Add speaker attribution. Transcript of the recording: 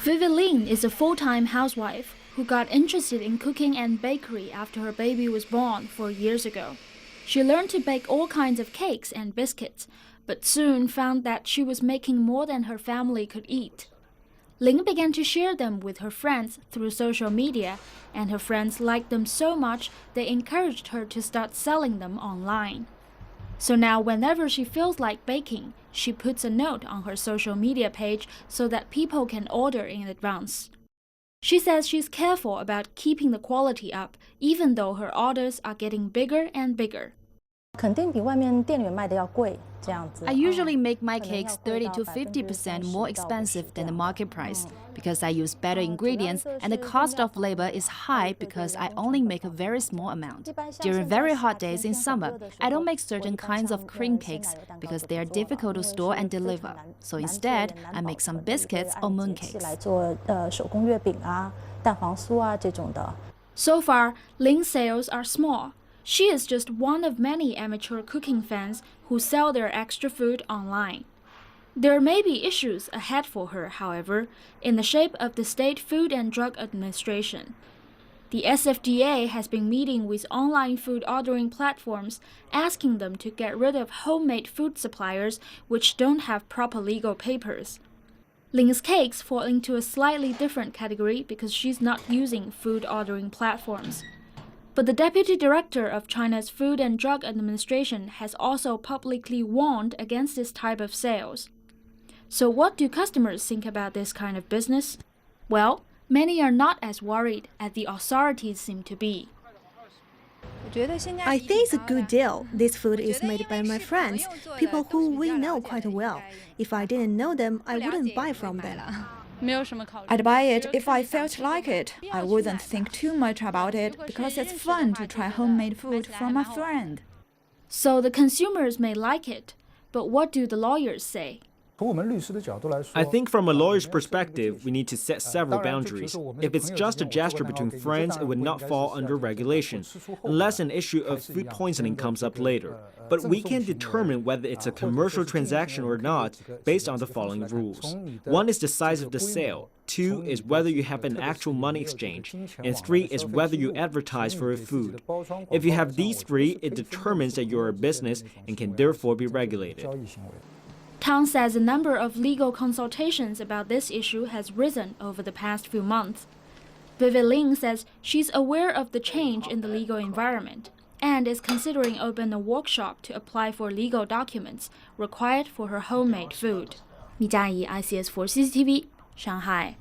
Speaker 1: Vivi Lin is a full-time housewife who got interested in cooking and bakery after her baby was born 4 years ago. She learned to bake all kinds of cakes and biscuits, but soon found that she was making more than her family could eat. Lin began to share them with her friends through social media, and her friends liked them so much they encouraged her to start selling them online. So now whenever she feels like baking, she puts a note on her social media page so that people can order in advance. She says she's careful about keeping the quality up, even though her orders are getting bigger and bigger.
Speaker 2: I usually make my cakes 30 to 50% more expensive than the market price because I use better ingredients and the cost of labor is high because I only make a very small amount. During very hot days in summer, I don't make certain kinds of cream cakes because they are difficult to store and deliver. So instead, I make some biscuits or mooncakes.
Speaker 1: So far, Lin's sales are small. She is just one of many amateur cooking fans who sell their extra food online. There may be issues ahead for her, however, in the shape of the State Food and Drug Administration. The SFDA has been meeting with online food ordering platforms, asking them to get rid of homemade food suppliers which don't have proper legal papers. Lin's cakes fall into a slightly different category because she's not using food ordering platforms. But the deputy director of China's Food and Drug Administration has also publicly warned against this type of sales. So what do customers think about this kind of business? Well, many are not as worried as the authorities seem to be.
Speaker 3: I think it's a good deal. This food is made by my friends, people who we know quite well. If I didn't know them, I wouldn't buy from them.
Speaker 4: I'd buy it if I felt like it. I wouldn't think too much about it because it's fun to try homemade food from a friend.
Speaker 1: So the consumers may like it, but what do the lawyers say?
Speaker 5: I think from a lawyer's perspective, we need to set several boundaries. If it's just a gesture between friends, it would not fall under regulation, unless an issue of food poisoning comes up later. But we can determine whether it's a commercial transaction or not based on the following rules. 1 is the size of the sale, 2 is whether you have an actual money exchange, and 3 is whether you advertise for a food. If you have these 3, it determines that you're a business and can therefore be regulated.
Speaker 1: Tang says the number of legal consultations about this issue has risen over the past few months. Vivi Lin says she's aware of the change in the legal environment and is considering opening a workshop to apply for legal documents required for her homemade food. Jiayi, ICS for CCTV, Shanghai.